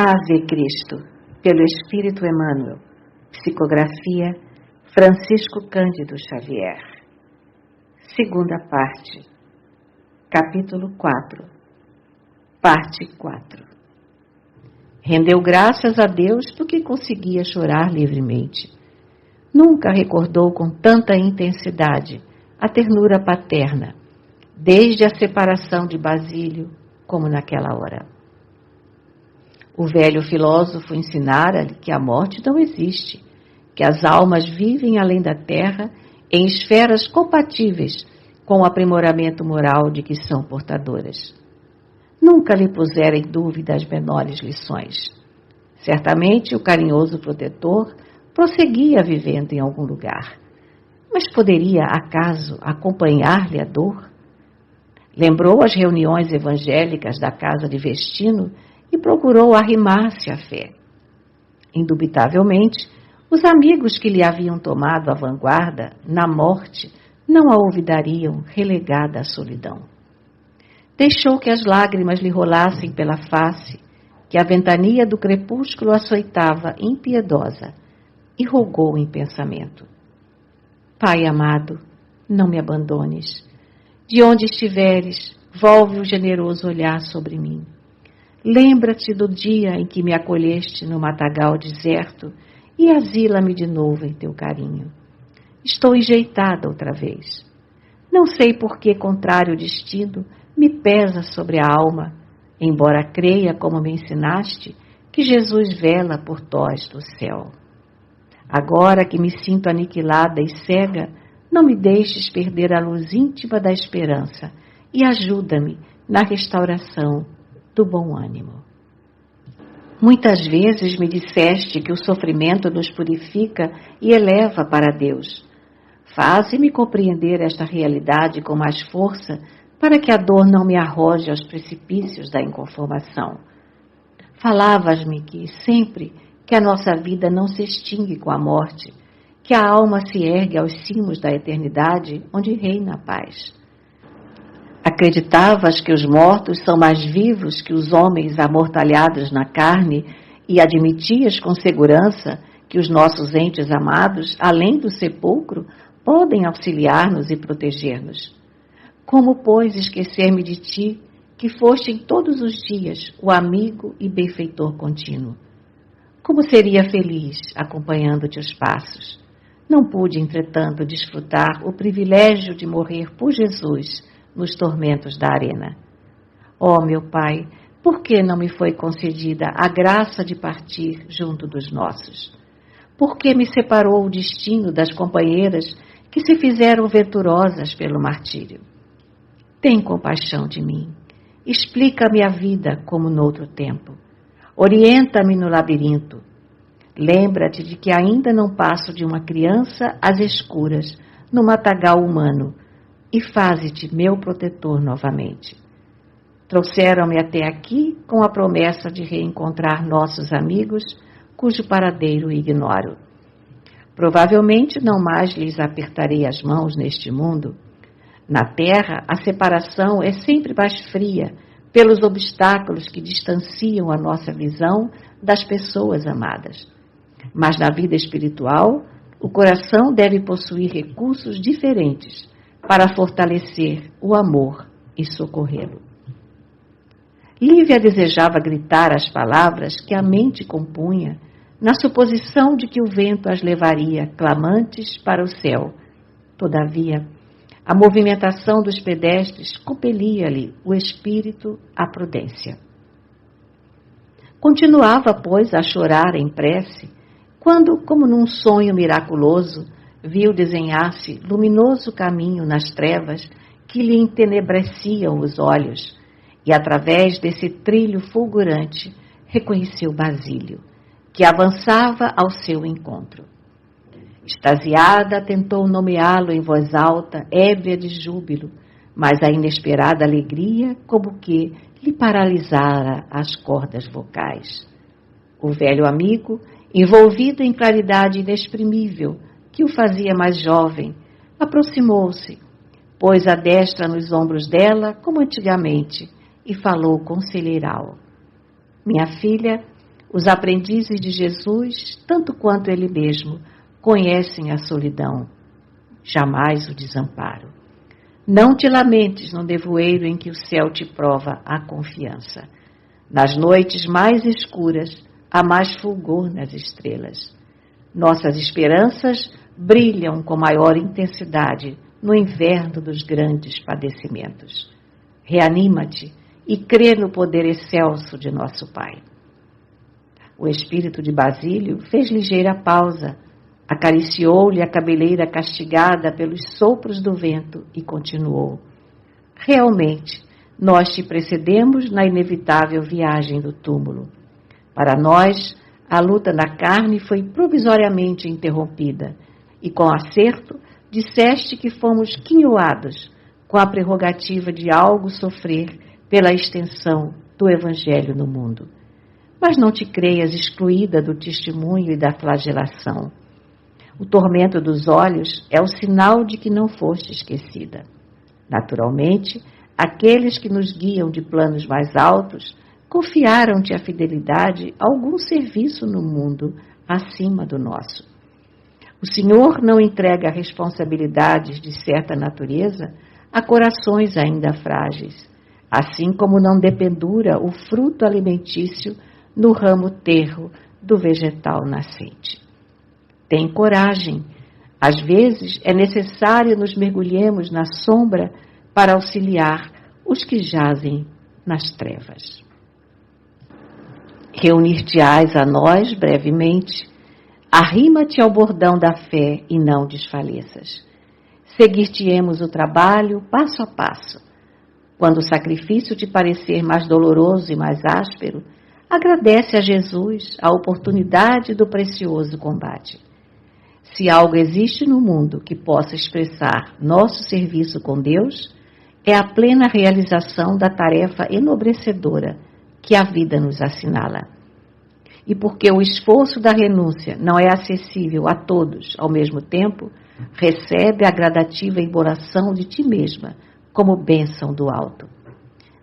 Ave Cristo, pelo Espírito Emmanuel. Psicografia Francisco Cândido Xavier. Segunda parte. Capítulo 4. Parte 4. Rendeu graças a Deus porque conseguia chorar livremente. Nunca recordou com tanta intensidade a ternura paterna, desde a separação de Basílio, como naquela hora. O velho filósofo ensinara-lhe que a morte não existe, que as almas vivem além da terra em esferas compatíveis com o aprimoramento moral de que são portadoras. Nunca lhe pusera em dúvida as menores lições. Certamente o carinhoso protetor prosseguia vivendo em algum lugar, mas poderia, acaso, acompanhar-lhe a dor? Lembrou as reuniões evangélicas da casa de Vestino e procurou arrimar-se à fé. Indubitavelmente, os amigos que lhe haviam tomado a vanguarda, na morte, não a olvidariam relegada à solidão. Deixou que as lágrimas lhe rolassem pela face, que a ventania do crepúsculo açoitava impiedosa, e rogou em pensamento: Pai amado, não me abandones. De onde estiveres, volve o generoso olhar sobre mim. Lembra-te do dia em que me acolheste no matagal deserto e asila-me de novo em teu carinho. Estou enjeitada outra vez. Não sei por que contrário destino me pesa sobre a alma, embora creia, como me ensinaste, que Jesus vela por tois do céu. Agora que me sinto aniquilada e cega, não me deixes perder a luz íntima da esperança e ajuda-me na restauração do bom ânimo. Muitas vezes me disseste que o sofrimento nos purifica e eleva para Deus. Faze-me compreender esta realidade com mais força para que a dor não me arroje aos precipícios da inconformação. Falavas-me que sempre que a nossa vida não se extingue com a morte, que a alma se ergue aos cimos da eternidade, onde reina a paz. Acreditavas que os mortos são mais vivos que os homens amortalhados na carne e admitias com segurança que os nossos entes amados, além do sepulcro, podem auxiliar-nos e proteger-nos. Como, pois, esquecer-me de ti, que foste em todos os dias o amigo e benfeitor contínuo? Como seria feliz acompanhando-te os passos? Não pude, entretanto, desfrutar o privilégio de morrer por Jesus nos tormentos da arena. Ó, meu Pai, por que não me foi concedida a graça de partir junto dos nossos? Por que me separou o destino das companheiras que se fizeram venturosas pelo martírio? Tem compaixão de mim. Explica-me a vida como noutro tempo. Orienta-me no labirinto. Lembra-te de que ainda não passo de uma criança às escuras, no matagal humano, e faze-te meu protetor novamente. Trouxeram-me até aqui com a promessa de reencontrar nossos amigos, cujo paradeiro ignoro. Provavelmente não mais lhes apertarei as mãos neste mundo. Na terra, a separação é sempre mais fria, pelos obstáculos que distanciam a nossa visão das pessoas amadas. Mas na vida espiritual, o coração deve possuir recursos diferentes para fortalecer o amor e socorrê-lo. Lívia desejava gritar as palavras que a mente compunha, na suposição de que o vento as levaria clamantes para o céu. Todavia, a movimentação dos pedestres compelia-lhe o espírito à prudência. Continuava, pois, a chorar em prece, quando, como num sonho miraculoso, viu desenhar-se luminoso caminho nas trevas que lhe entenebreciam os olhos, e através desse trilho fulgurante reconheceu Basílio, que avançava ao seu encontro. Extasiada, tentou nomeá-lo em voz alta, ébria de júbilo, mas a inesperada alegria como que lhe paralisara as cordas vocais. O velho amigo, envolvido em claridade inexprimível, que o fazia mais jovem, aproximou-se, pôs a destra nos ombros dela, como antigamente, e falou conselheiral: Minha filha, Os aprendizes de Jesus, tanto quanto ele mesmo, conhecem a solidão, jamais o desamparo. Não te lamentes no nevoeiro em que o céu te prova a confiança. Nas noites mais escuras, há mais fulgor nas estrelas. Nossas esperanças brilham com maior intensidade no inverno dos grandes padecimentos. Reanima-te e crê no poder excelso de nosso Pai. O espírito de Basílio fez ligeira pausa, acariciou-lhe a cabeleira castigada pelos sopros do vento e continuou. Realmente, nós te precedemos na inevitável viagem do túmulo. Para nós, a luta na carne foi provisoriamente interrompida e, com acerto, disseste que fomos quinhoados com a prerrogativa de algo sofrer pela extensão do Evangelho no mundo. Mas não te creias excluída do testemunho e da flagelação. O tormento dos olhos é o sinal de que não foste esquecida. Naturalmente, aqueles que nos guiam de planos mais altos confiaram-te a fidelidade a algum serviço no mundo acima do nosso. O Senhor não entrega responsabilidades de certa natureza a corações ainda frágeis, assim como não dependura o fruto alimentício no ramo terro do vegetal nascente. Tem coragem. Às vezes é necessário nos mergulhemos na sombra para auxiliar os que jazem nas trevas. Reunir-te-ás a nós brevemente. Arrima-te ao bordão da fé e não desfaleças. Seguir-te-emos o trabalho passo a passo. Quando o sacrifício te parecer mais doloroso e mais áspero, agradece a Jesus a oportunidade do precioso combate. Se algo existe no mundo que possa expressar nosso serviço com Deus, é a plena realização da tarefa enobrecedora que a vida nos assinala. E porque o esforço da renúncia não é acessível a todos ao mesmo tempo, recebe a gradativa embolação de ti mesma como bênção do alto.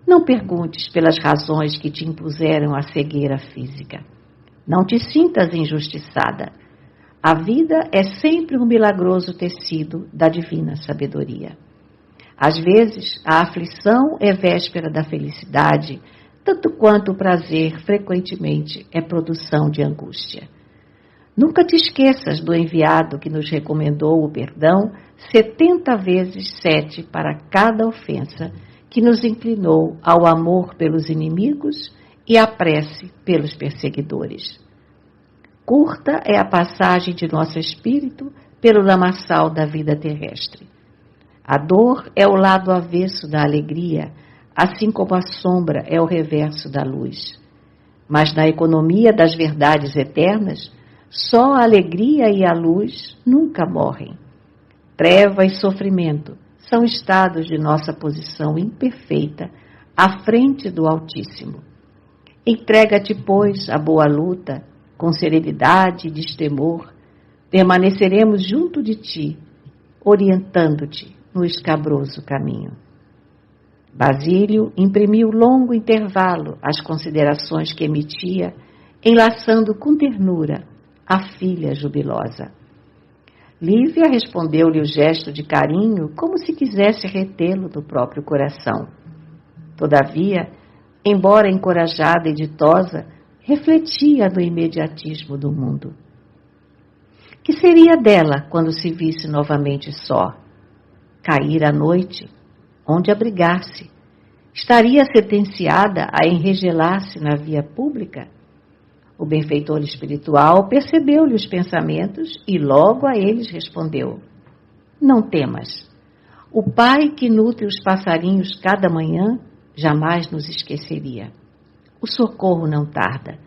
Não perguntes pelas razões que te impuseram a cegueira física. Não te sintas injustiçada. A vida é sempre um milagroso tecido da divina sabedoria. Às vezes, a aflição é véspera da felicidade, tanto quanto o prazer, frequentemente, é produção de angústia. Nunca te esqueças do enviado que nos recomendou o perdão 70 vezes 7 para cada ofensa, que nos inclinou ao amor pelos inimigos e à prece pelos perseguidores. Curta é a passagem de nosso espírito pelo lamaçal da vida terrestre. A dor é o lado avesso da alegria, assim como a sombra é o reverso da luz. Mas na economia das verdades eternas, só a alegria e a luz nunca morrem. Treva e sofrimento são estados de nossa posição imperfeita à frente do Altíssimo. Entrega-te, pois, à boa luta, com serenidade e destemor, permaneceremos junto de ti, orientando-te no escabroso caminho. Basílio imprimiu longo intervalo às considerações que emitia, enlaçando com ternura a filha jubilosa. Lívia respondeu-lhe o gesto de carinho como se quisesse retê-lo do próprio coração. Todavia, embora encorajada e ditosa, refletia no imediatismo do mundo. Que seria dela quando se visse novamente só? Cair à noite, onde abrigar-se? Estaria sentenciada a enregelar-se na via pública? O benfeitor espiritual percebeu-lhe os pensamentos e logo a eles respondeu: não temas. O Pai que nutre os passarinhos cada manhã jamais nos esqueceria. O socorro não tarda.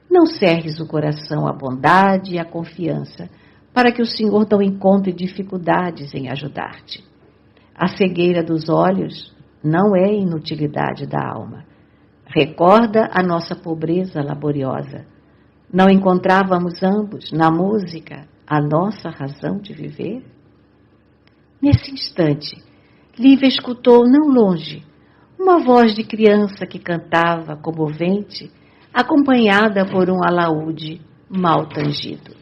Não cerres o coração à bondade e à confiança, para que o Senhor não encontre dificuldades em ajudar-te. A cegueira dos olhos não é inutilidade da alma. Recorda a nossa pobreza laboriosa. Não encontrávamos ambos, na música, a nossa razão de viver? Nesse instante, Lívia escutou, não longe, uma voz de criança que cantava, comovente, acompanhada por um alaúde mal tangido.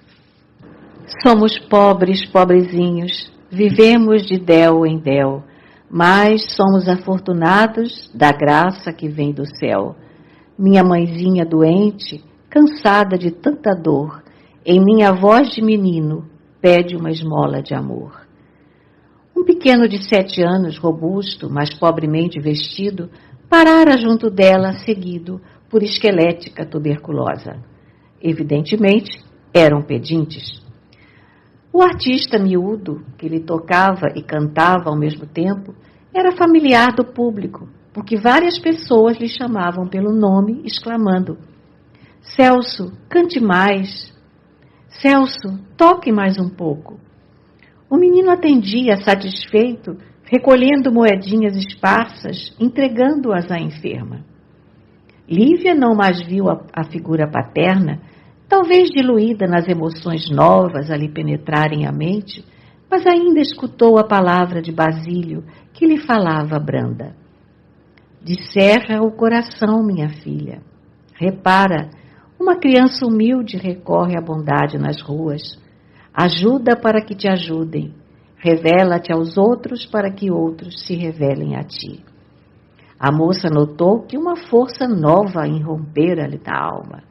Somos pobres, pobrezinhos, vivemos de del em del, mas somos afortunados da graça que vem do céu. Minha mãezinha doente, cansada de tanta dor, em minha voz de menino, pede uma esmola de amor. Um pequeno de 7 anos, robusto, mas pobremente vestido, parara junto dela, seguido por esquelética tuberculosa. Evidentemente, eram pedintes. O artista miúdo, que lhe tocava e cantava ao mesmo tempo, era familiar do público, porque várias pessoas lhe chamavam pelo nome, exclamando: Celso, cante mais! Celso, toque mais um pouco! O menino atendia satisfeito, recolhendo moedinhas esparsas, entregando-as à enferma. Lívia não mais viu a figura paterna, talvez diluída nas emoções novas a lhe penetrarem a mente, mas ainda escutou a palavra de Basílio, que lhe falava branda. Descerra o coração, minha filha. Repara, uma criança humilde recorre à bondade nas ruas. Ajuda para que te ajudem. Revela-te aos outros para que outros se revelem a ti. A moça notou que uma força nova irrompera-lhe da alma.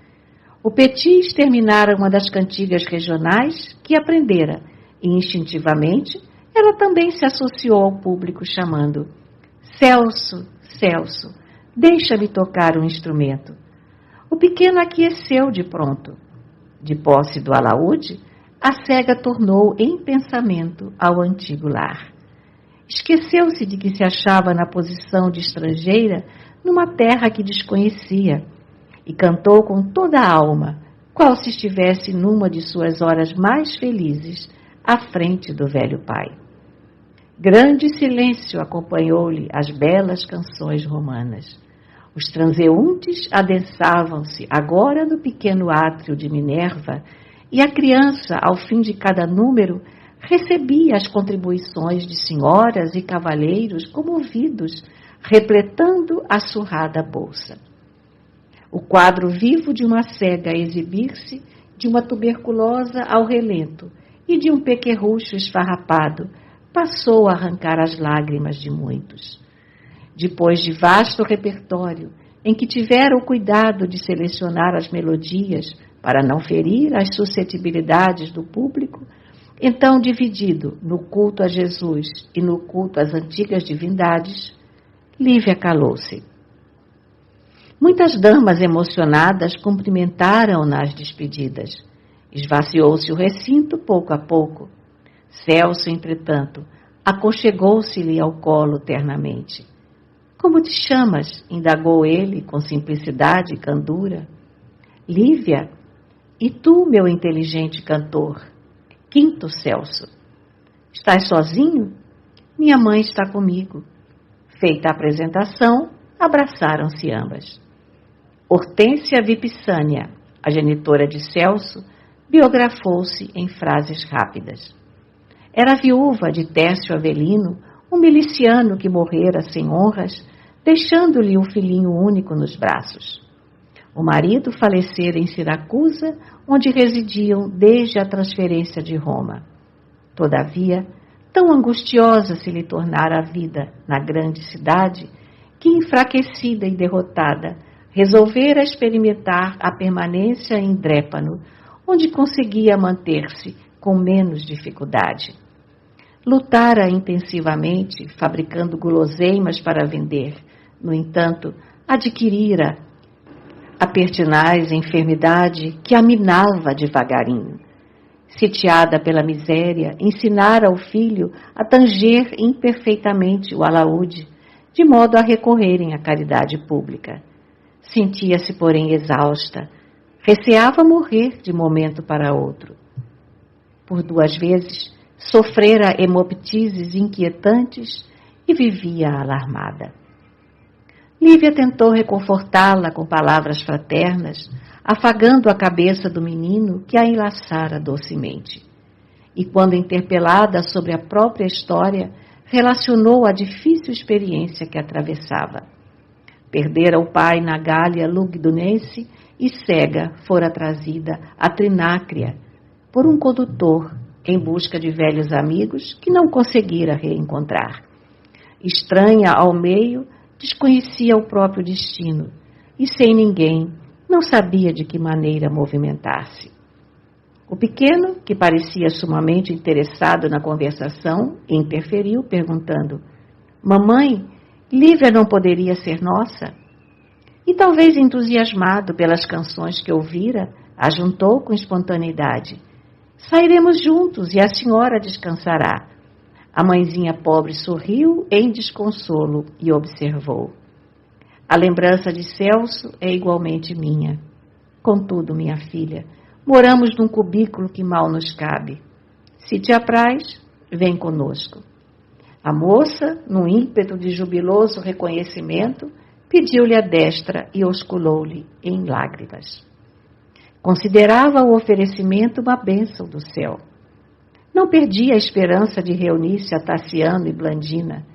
O Petis terminara uma das cantigas regionais que aprendera, e instintivamente ela também se associou ao público chamando: Celso, Celso, deixa-me tocar um instrumento. O pequeno aqueceu de pronto. De posse do alaúde, a cega tornou em pensamento ao antigo lar. Esqueceu-se de que se achava na posição de estrangeira numa terra que desconhecia e cantou com toda a alma, qual se estivesse numa de suas horas mais felizes, à frente do velho pai. Grande silêncio acompanhou-lhe as belas canções romanas. Os transeuntes adensavam-se agora no pequeno átrio de Minerva e a criança, ao fim de cada número, recebia as contribuições de senhoras e cavalheiros comovidos, repletando a surrada bolsa. O quadro vivo de uma cega a exibir-se, de uma tuberculosa ao relento e de um pequerrucho esfarrapado, passou a arrancar as lágrimas de muitos. Depois de vasto repertório, em que tiveram o cuidado de selecionar as melodias para não ferir as suscetibilidades do público, então dividido no culto a Jesus e no culto às antigas divindades, Lívia calou-se. Muitas damas emocionadas cumprimentaram nas despedidas. Esvaziou-se o recinto pouco a pouco. Celso, entretanto, aconchegou-se-lhe ao colo ternamente. Como te chamas? Indagou ele com simplicidade e candura. Lívia, e tu, meu inteligente cantor? Quinto Celso. Estás sozinho? Minha mãe está comigo. Feita a apresentação, abraçaram-se ambas. Hortência Vipsânia, a genitora de Celso, biografou-se em frases rápidas. Era viúva de Tércio Avelino, um miliciano que morrera sem honras, deixando-lhe um filhinho único nos braços. O marido falecera em Siracusa, onde residiam desde a transferência de Roma. Todavia, tão angustiosa se lhe tornara a vida na grande cidade, que, enfraquecida e derrotada, resolvera experimentar a permanência em Drépano, onde conseguia manter-se com menos dificuldade. Lutara intensivamente, fabricando guloseimas para vender. No entanto, adquirira a pertinaz enfermidade que a minava devagarinho. Sitiada pela miséria, ensinara ao filho a tanger imperfeitamente o alaúde, de modo a recorrerem à caridade pública. Sentia-se, porém, exausta. Receava morrer de momento para outro. Por 2 vezes, sofrera hemoptises inquietantes e vivia alarmada. Lívia tentou reconfortá-la com palavras fraternas, afagando a cabeça do menino que a enlaçara docemente. E quando interpelada sobre a própria história, relacionou a difícil experiência que atravessava. Perdera o pai na Gália Lugdunense e cega fora trazida a Trinácria por um condutor em busca de velhos amigos que não conseguira reencontrar. Estranha ao meio, desconhecia o próprio destino e, sem ninguém, não sabia de que maneira movimentar-se. O pequeno, que parecia sumamente interessado na conversação, interferiu, perguntando: Mamãe, Lívia não poderia ser nossa? E talvez entusiasmado pelas canções que ouvira, ajuntou com espontaneidade: Sairemos juntos e a senhora descansará. A mãezinha pobre sorriu em desconsolo e observou: A lembrança de Celso é igualmente minha. Contudo, minha filha, moramos num cubículo que mal nos cabe. Se te apraz, vem conosco. A moça, num ímpeto de jubiloso reconhecimento, pediu-lhe a destra e osculou-lhe em lágrimas. Considerava o oferecimento uma bênção do céu. Não perdia a esperança de reunir-se a Tassiano e Blandina,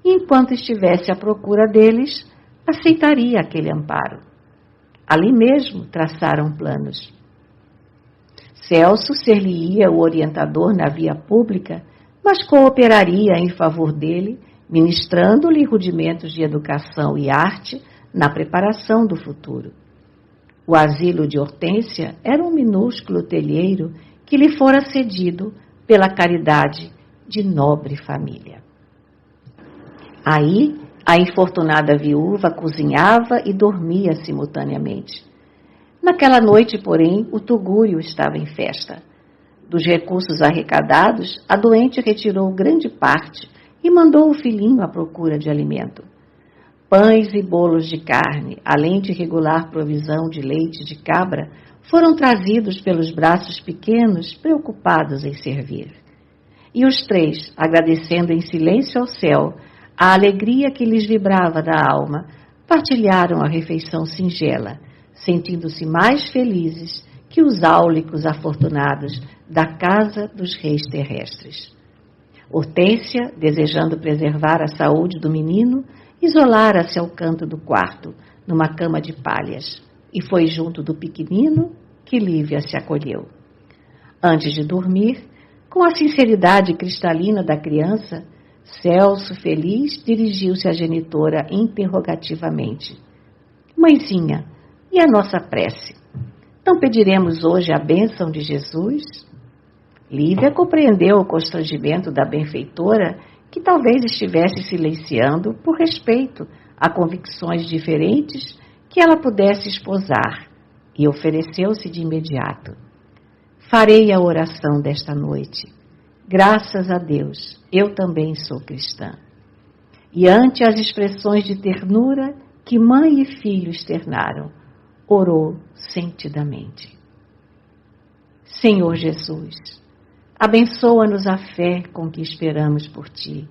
e enquanto estivesse à procura deles, aceitaria aquele amparo. Ali mesmo traçaram planos. Celso ser-lhe-ia o orientador na via pública, mas cooperaria em favor dele, ministrando-lhe rudimentos de educação e arte na preparação do futuro. O asilo de Hortência era um minúsculo telheiro que lhe fora cedido pela caridade de nobre família. Aí, a infortunada viúva cozinhava e dormia simultaneamente. Naquela noite, porém, o tugúrio estava em festa. Dos recursos arrecadados, a doente retirou grande parte e mandou o filhinho à procura de alimento. Pães e bolos de carne, além de regular provisão de leite de cabra, foram trazidos pelos braços pequenos, preocupados em servir. E os três, agradecendo em silêncio ao céu a alegria que lhes vibrava da alma, partilharam a refeição singela, sentindo-se mais felizes que os áulicos afortunados da casa dos reis terrestres. Hortência, desejando preservar a saúde do menino, isolara-se ao canto do quarto, numa cama de palhas, e foi junto do pequenino que Lívia se acolheu. Antes de dormir, com a sinceridade cristalina da criança, Celso, feliz, dirigiu-se à genitora interrogativamente: Mãezinha, e a nossa prece? Não pediremos hoje a bênção de Jesus? Lívia compreendeu o constrangimento da benfeitora, que talvez estivesse silenciando por respeito a convicções diferentes que ela pudesse esposar, e ofereceu-se de imediato: Farei a oração desta noite. Graças a Deus, eu também sou cristã. E ante as expressões de ternura que mãe e filho externaram, orou sentidamente: Senhor Jesus, abençoa-nos a fé com que esperamos por Ti.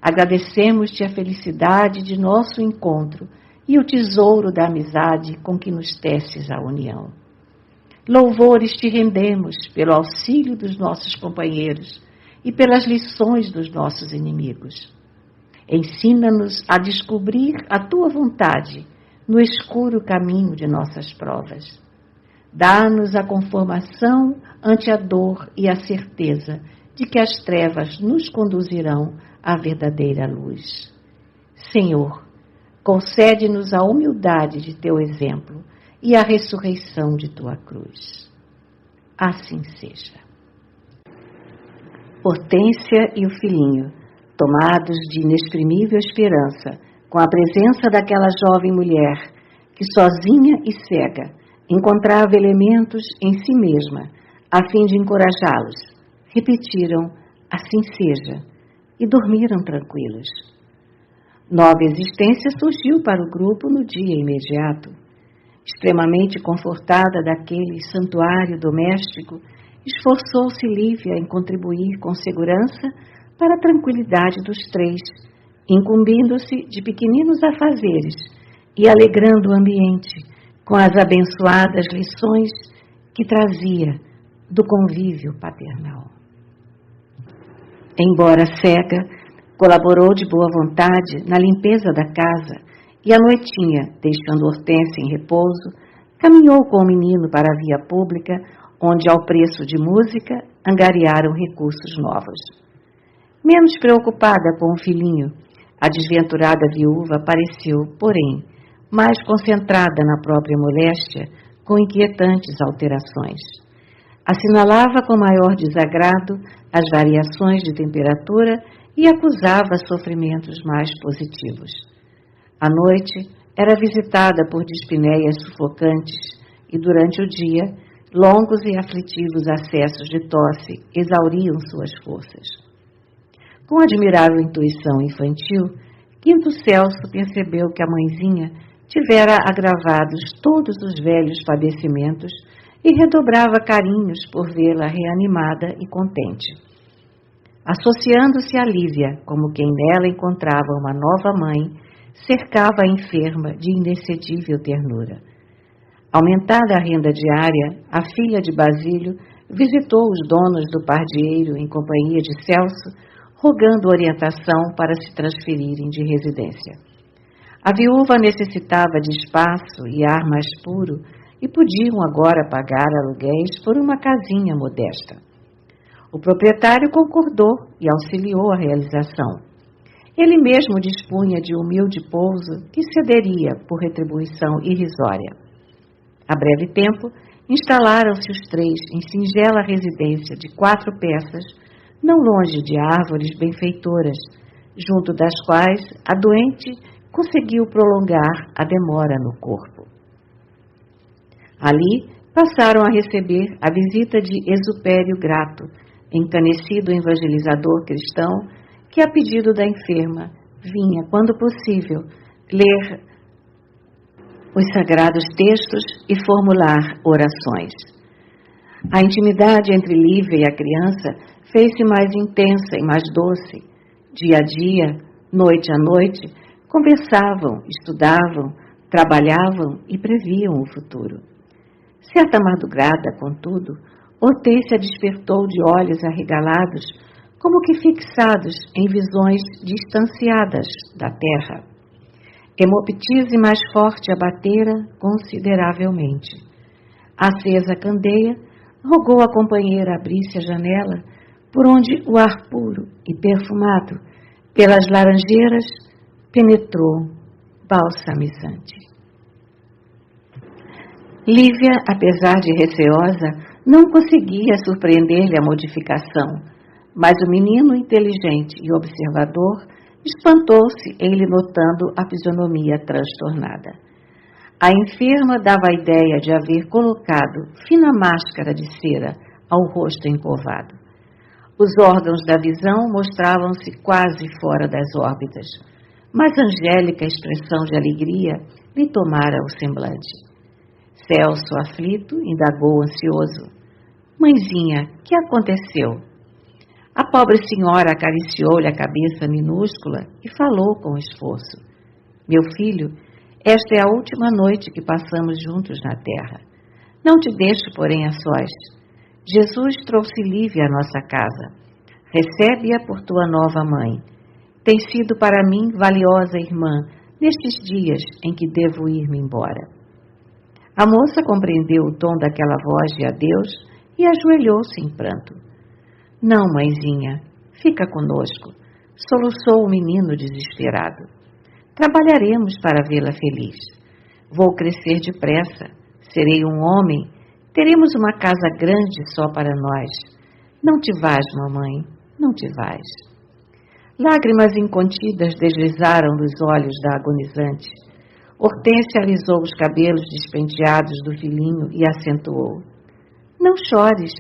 Agradecemos-Te a felicidade de nosso encontro e o tesouro da amizade com que nos teces a união. Louvores Te rendemos pelo auxílio dos nossos companheiros e pelas lições dos nossos inimigos. Ensina-nos a descobrir a Tua vontade no escuro caminho de nossas provas. Dá-nos a conformação ante a dor e a certeza de que as trevas nos conduzirão à verdadeira luz. Senhor, concede-nos a humildade de Teu exemplo e a ressurreição de Tua cruz. Assim seja. Hortência e o filhinho, tomados de inexprimível esperança, com a presença daquela jovem mulher que, sozinha e cega, encontrava elementos em si mesma, a fim de encorajá-los, repetiram: Assim seja, e dormiram tranquilos. Nova existência surgiu para o grupo no dia imediato. Extremamente confortada daquele santuário doméstico, esforçou-se Lívia em contribuir com segurança para a tranquilidade dos três, incumbindo-se de pequeninos afazeres e alegrando o ambiente com as abençoadas lições que trazia do convívio paternal. Embora cega, colaborou de boa vontade na limpeza da casa e à noitinha, deixando Hortência em repouso, Caminhou com o menino para a via pública, onde, ao preço de música, angariaram recursos novos. Menos preocupada com o filhinho, a desventurada viúva pareceu, porém, mais concentrada na própria moléstia, com inquietantes alterações. Assinalava com maior desagrado as variações de temperatura e acusava sofrimentos mais positivos. À noite, era visitada por dispneias sufocantes e, durante o dia, longos e aflitivos acessos de tosse exauriam suas forças. Com admirável intuição infantil, Quinto Celso percebeu que a mãezinha tivera agravados todos os velhos padecimentos e redobrava carinhos por vê-la reanimada e contente. Associando-se a Lívia, como quem nela encontrava uma nova mãe, cercava a enferma de inexcedível ternura. Aumentada a renda diária, a filha de Basílio visitou os donos do pardieiro em companhia de Celso, rogando orientação para se transferirem de residência. A viúva necessitava de espaço e ar mais puro e podiam agora pagar aluguéis por uma casinha modesta. O proprietário concordou e auxiliou a realização. Ele mesmo dispunha de humilde pouso que cederia por retribuição irrisória. A breve tempo, instalaram-se os três em singela residência de 4 peças, não longe de árvores benfeitoras, junto das quais a doente conseguiu prolongar a demora no corpo. Ali passaram a receber a visita de Exupério Grato, encanecido evangelizador cristão, que, a pedido da enferma, vinha, quando possível, ler os sagrados textos e formular orações. A intimidade entre Lívia e a criança fez-se mais intensa e mais doce. Dia a dia, noite a noite, conversavam, estudavam, trabalhavam e previam o futuro. Certa madrugada, contudo, Hortência despertou de olhos arregalados, como que fixados em visões distanciadas da terra. Hemoptise mais forte abatera consideravelmente. Acesa a candeia, rogou a companheira abrisse a janela, por onde o ar puro e perfumado, pelas laranjeiras, penetrou balsamizante. Lívia, apesar de receosa, não conseguia surpreender-lhe a modificação, mas o menino inteligente e observador espantou-se em lhe notando a fisionomia transtornada. A enferma dava a ideia de haver colocado fina máscara de cera ao rosto encovado. Os órgãos da visão mostravam-se quase fora das órbitas, mas angélica expressão de alegria lhe tomara o semblante. Celso, aflito, indagou ansioso: "Mãezinha, que aconteceu?" A pobre senhora acariciou-lhe a cabeça minúscula e falou com esforço: "Meu filho, esta é a última noite que passamos juntos na terra. Não te deixo, porém, a sós. Jesus trouxe Lívia à nossa casa. Recebe-a por tua nova mãe. Tem sido para mim valiosa irmã nestes dias em que devo ir-me embora." A moça compreendeu o tom daquela voz de adeus e ajoelhou-se em pranto. "Não, mãezinha, fica conosco", soluçou o menino desesperado. "Trabalharemos para vê-la feliz. Vou crescer depressa, serei um homem, teremos uma casa grande só para nós. Não te vás, mamãe, não te vás." Lágrimas incontidas deslizaram dos olhos da agonizante. Hortência alisou os cabelos despenteados do filhinho e acentuou: "Não chores.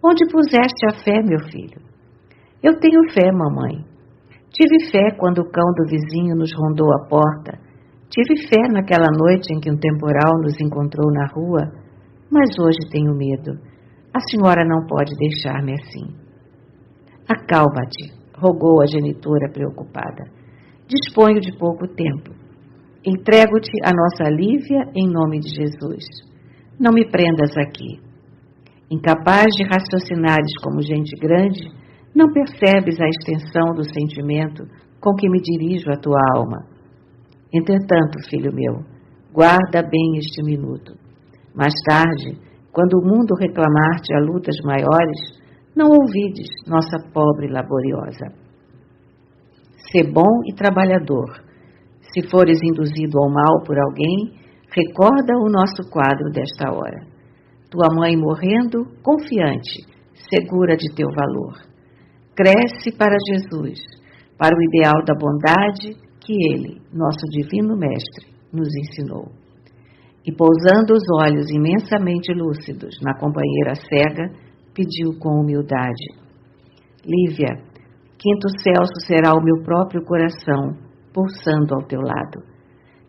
Onde puseste a fé, meu filho?" "Eu tenho fé, mamãe. Tive fé quando o cão do vizinho nos rondou a porta. Tive fé naquela noite em que um temporal nos encontrou na rua. Mas hoje tenho medo. A senhora não pode deixar-me assim." "Acalma-te", rogou a genitora preocupada. "Disponho de pouco tempo. Entrego-te a nossa Lívia em nome de Jesus. Não me prendas aqui." Incapaz de raciocinares como gente grande, não percebes a extensão do sentimento com que me dirijo à tua alma. Entretanto, filho meu, guarda bem este minuto. Mais tarde, quando o mundo reclamar-te a lutas maiores, não ouvides nossa pobre laboriosa. Sê bom e trabalhador. Se fores induzido ao mal por alguém, recorda o nosso quadro desta hora. Tua mãe morrendo, confiante, segura de teu valor. Cresce para Jesus, para o ideal da bondade que Ele, nosso divino Mestre, nos ensinou. E pousando os olhos imensamente lúcidos na companheira cega, pediu com humildade: Lívia, quinto Celso será o meu próprio coração, pulsando ao teu lado.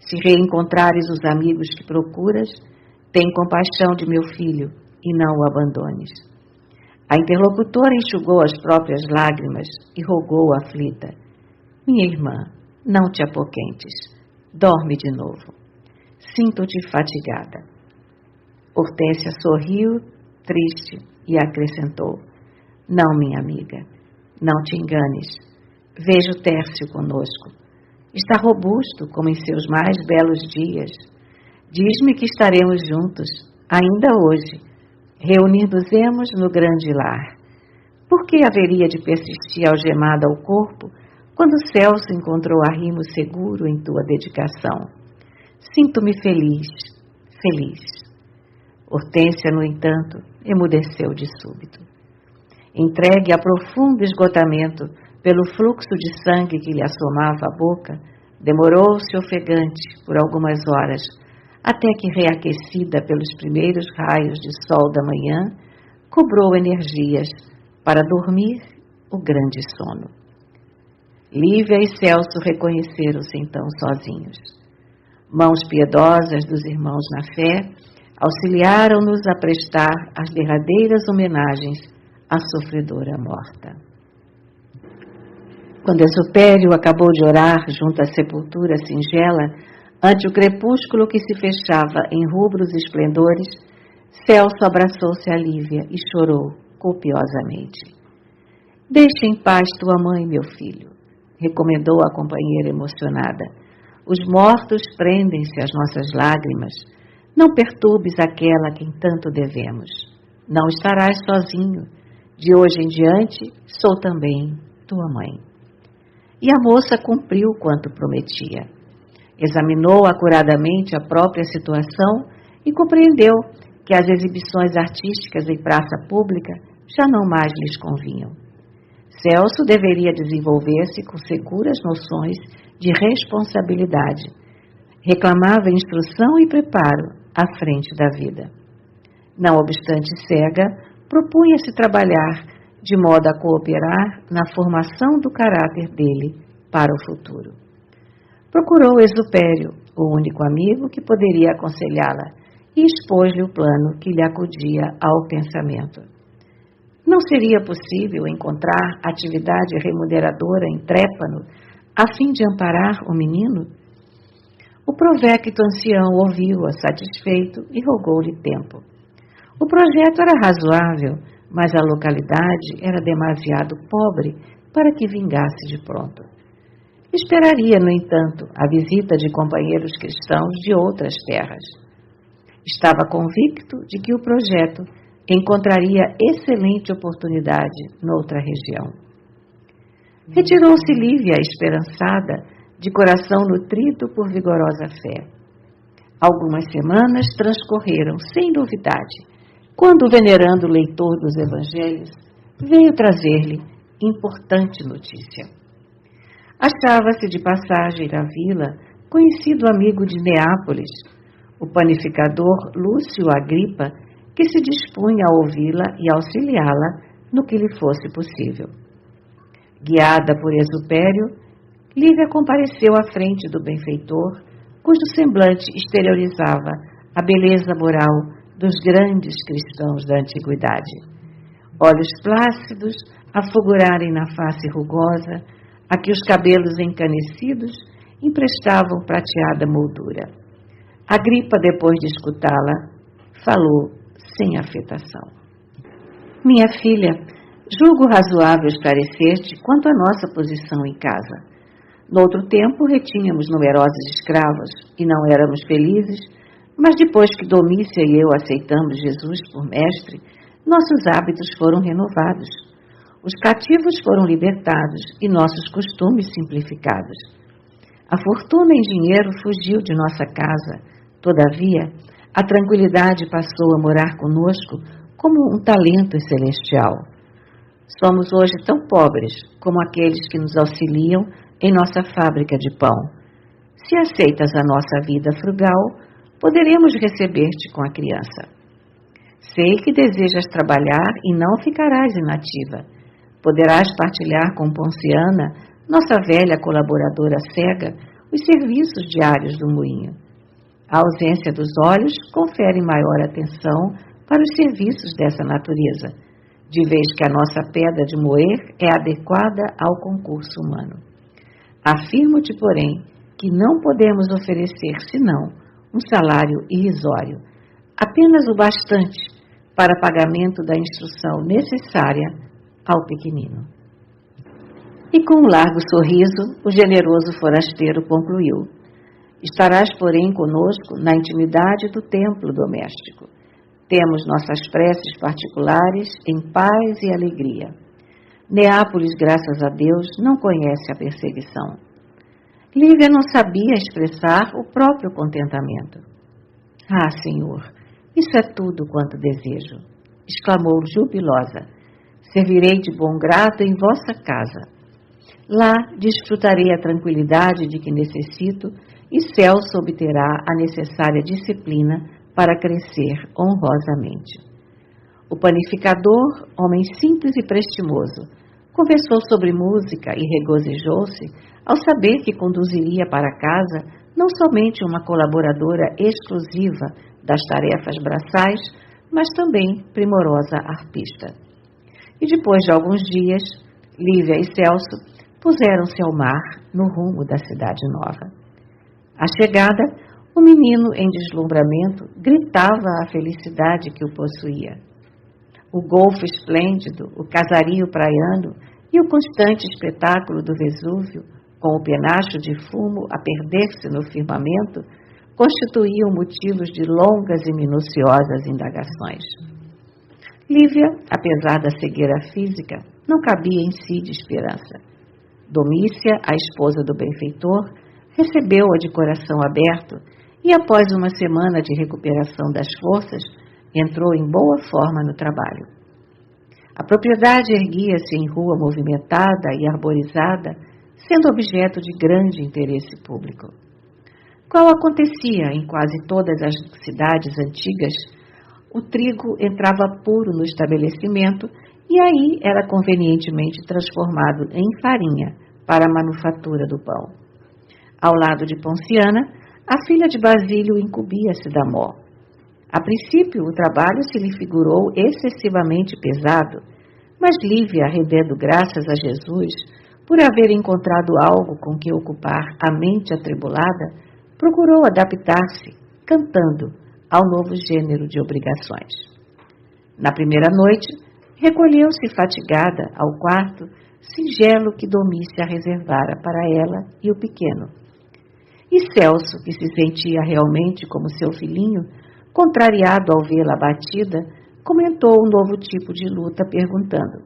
Se reencontrares os amigos que procuras, tem compaixão de meu filho e não o abandones. A interlocutora enxugou as próprias lágrimas e rogou aflita: minha irmã, não te apoquentes, dorme de novo. Sinto-te fatigada. Hortência sorriu, triste, e acrescentou: não, minha amiga, não te enganes. Vejo Tércio conosco. Está robusto como em seus mais belos dias. Diz-me que estaremos juntos, ainda hoje. Reunir-nos-emos no grande lar. Por que haveria de persistir algemada ao corpo quando Celso encontrou arrimo seguro em tua dedicação? Sinto-me feliz, feliz. Hortência, no entanto, emudeceu de súbito. Entregue a profundo esgotamento pelo fluxo de sangue que lhe assomava a boca, demorou-se ofegante por algumas horas, até que, reaquecida pelos primeiros raios de sol da manhã, cobrou energias para dormir o grande sono. Lívia e Celso reconheceram-se então sozinhos. Mãos piedosas dos irmãos na fé auxiliaram-nos a prestar as derradeiras homenagens à sofredora morta. Quando Exupério acabou de orar junto à sepultura singela, ante o crepúsculo que se fechava em rubros esplendores, Celso abraçou-se a Lívia e chorou copiosamente. Deixa em paz tua mãe, meu filho, recomendou a companheira emocionada. Os mortos prendem-se às nossas lágrimas. Não perturbes aquela a quem tanto devemos. Não estarás sozinho. De hoje em diante, sou também tua mãe. E a moça cumpriu quanto prometia. Examinou acuradamente a própria situação e compreendeu que as exibições artísticas em praça pública já não mais lhes convinham. Celso deveria desenvolver-se com seguras noções de responsabilidade. Reclamava instrução e preparo à frente da vida. Não obstante cega, propunha-se trabalhar de modo a cooperar na formação do caráter dele para o futuro. Procurou Exupério, o único amigo que poderia aconselhá-la, e expôs-lhe o plano que lhe acudia ao pensamento. Não seria possível encontrar atividade remuneradora em Trépano a fim de amparar o menino? O provecto ancião ouviu-a satisfeito e rogou-lhe tempo. O projeto era razoável, mas a localidade era demasiado pobre para que vingasse de pronto. Esperaria, no entanto, a visita de companheiros cristãos de outras terras. Estava convicto de que o projeto encontraria excelente oportunidade noutra região. Retirou-se Lívia, esperançada, de coração nutrido por vigorosa fé. Algumas semanas transcorreram sem novidade, quando o venerando leitor dos evangelhos veio trazer-lhe importante notícia. Achava-se de passagem na vila conhecido amigo de Neápolis, o panificador Lúcio Agripa, que se dispunha a ouvi-la e auxiliá-la no que lhe fosse possível. Guiada por Exupério, Lívia compareceu à frente do benfeitor, cujo semblante exteriorizava a beleza moral dos grandes cristãos da antiguidade. Olhos plácidos a fulgurarem na face rugosa, a que os cabelos encanecidos emprestavam prateada moldura. Agripa, depois de escutá-la, falou sem afetação. Minha filha, julgo razoável esclarecer-te quanto à nossa posição em casa. Noutro tempo, retínhamos numerosos escravos e não éramos felizes, Mas depois que Domícia e eu aceitamos Jesus por mestre, nossos hábitos foram renovados. Os cativos foram libertados e nossos costumes simplificados. A fortuna em dinheiro fugiu de nossa casa. Todavia, a tranquilidade passou a morar conosco como um talento celestial. Somos hoje tão pobres como aqueles que nos auxiliam em nossa fábrica de pão. Se aceitas a nossa vida frugal, poderemos receber-te com a criança. Sei que desejas trabalhar e não ficarás inativa. Poderás partilhar com Ponciana, nossa velha colaboradora cega, os serviços diários do moinho. A ausência dos olhos confere maior atenção para os serviços dessa natureza, de vez que a nossa pedra de moer é adequada ao concurso humano. Afirmo-te, porém, que não podemos oferecer, senão, um salário irrisório, apenas o bastante para pagamento da instrução necessária ao pequenino. E com um largo sorriso, o generoso forasteiro concluiu: estarás, porém, conosco na intimidade do templo doméstico. Temos nossas preces particulares em paz e alegria. Neápolis, graças a Deus, não conhece a perseguição. Lívia não sabia expressar o próprio contentamento. Ah, Senhor, isso é tudo quanto desejo, exclamou jubilosa. Servirei de bom grado em vossa casa. Lá desfrutarei a tranquilidade de que necessito e Celso obterá a necessária disciplina para crescer honrosamente. O panificador, homem simples e prestimoso, conversou sobre música e regozijou-se ao saber que conduziria para casa não somente uma colaboradora exclusiva das tarefas braçais, mas também primorosa arpista. E depois de alguns dias, Lívia e Celso puseram-se ao mar no rumo da cidade nova. À chegada, o menino, em deslumbramento, gritava a felicidade que o possuía. O golfo esplêndido, o casario praiano e o constante espetáculo do Vesúvio, com o penacho de fumo a perder-se no firmamento, constituíam motivos de longas e minuciosas indagações. Lívia, apesar da cegueira física, não cabia em si de esperança. Domícia, a esposa do benfeitor, recebeu-a de coração aberto e, após uma semana de recuperação das forças, entrou em boa forma no trabalho. A propriedade erguia-se em rua movimentada e arborizada, sendo objeto de grande interesse público. Qual acontecia em quase todas as cidades antigas, o trigo entrava puro no estabelecimento e aí era convenientemente transformado em farinha para a manufatura do pão. Ao lado de Ponciana, a filha de Basílio incumbia-se da mó. A princípio, o trabalho se lhe figurou excessivamente pesado, mas Lívia, rendendo graças a Jesus, por haver encontrado algo com que ocupar a mente atribulada, procurou adaptar-se, cantando, ao novo gênero de obrigações. Na primeira noite, recolheu-se fatigada ao quarto singelo que Domícia reservara para ela e o pequeno. E Celso, que se sentia realmente como seu filhinho, contrariado ao vê-la abatida, comentou um novo tipo de luta, perguntando: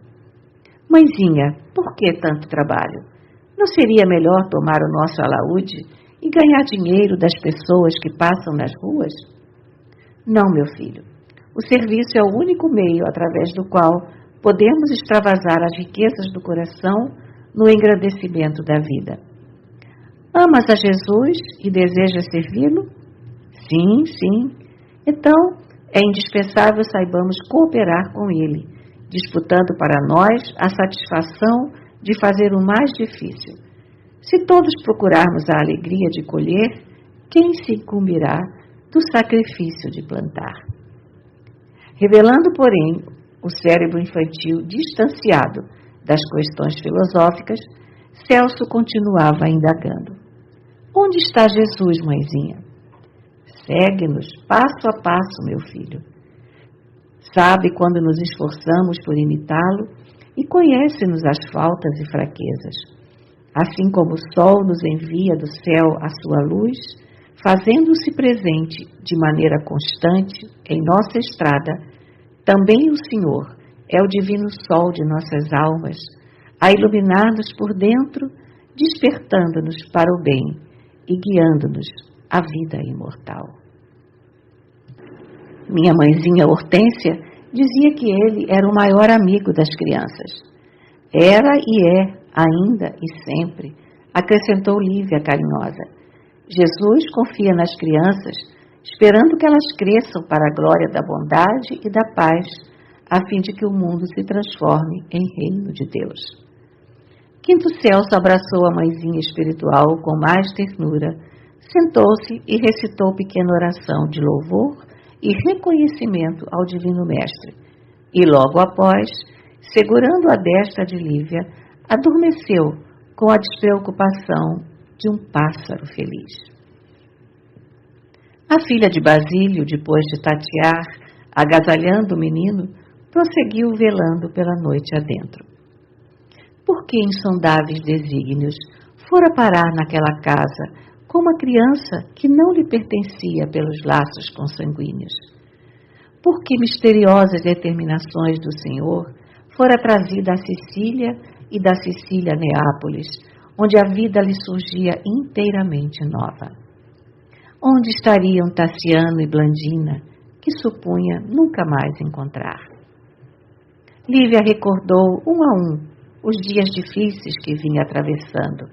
Mãezinha, por que tanto trabalho? Não seria melhor tomar o nosso alaúde e ganhar dinheiro das pessoas que passam nas ruas? Não, meu filho. O serviço é o único meio através do qual podemos extravasar as riquezas do coração no engrandecimento da vida. Amas a Jesus e desejas servi-lo? Sim, sim. Então, é indispensável saibamos cooperar com ele, disputando para nós a satisfação de fazer o mais difícil. Se todos procurarmos a alegria de colher, quem se incumbirá do sacrifício de plantar? Revelando, porém, o cérebro infantil distanciado das questões filosóficas, Celso continuava indagando. Onde está Jesus, mãezinha? Segue-nos passo a passo, meu filho. Sabe quando nos esforçamos por imitá-lo e conhece-nos as faltas e fraquezas. Assim como o sol nos envia do céu a sua luz, fazendo-se presente de maneira constante em nossa estrada, também o Senhor é o divino sol de nossas almas, a iluminar-nos por dentro, despertando-nos para o bem e guiando-nos à vida imortal. Minha mãezinha Hortência dizia que ele era o maior amigo das crianças. Era e é, ainda e sempre, acrescentou Lívia carinhosa. Jesus confia nas crianças, esperando que elas cresçam para a glória da bondade e da paz, a fim de que o mundo se transforme em reino de Deus. Quinto Celso abraçou a mãezinha espiritual com mais ternura, sentou-se e recitou pequena oração de louvor e reconhecimento ao Divino Mestre, e logo após, segurando a destra de Lívia, adormeceu com a despreocupação de um pássaro feliz. A filha de Basílio, depois de tatear, agasalhando o menino, prosseguiu velando pela noite adentro. Por que insondáveis desígnios fora parar naquela casa com uma criança que não lhe pertencia pelos laços consanguíneos? Por que misteriosas determinações do Senhor fora trazida a Sicília e da Sicília a Neápolis, onde a vida lhe surgia inteiramente nova? Onde estariam Tassiano e Blandina, que supunha nunca mais encontrar? Lívia recordou um a um os dias difíceis que vinha atravessando,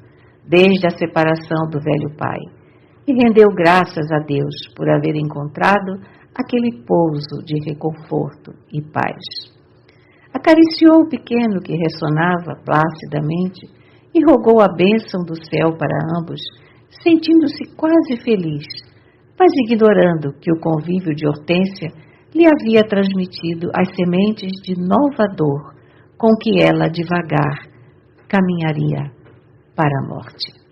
desde a separação do velho pai, e rendeu graças a Deus por haver encontrado aquele pouso de reconforto e paz. Acariciou o pequeno que ressonava placidamente e rogou a bênção do céu para ambos, sentindo-se quase feliz, mas ignorando que o convívio de Hortência lhe havia transmitido as sementes de nova dor com que ela devagar caminharia para a morte.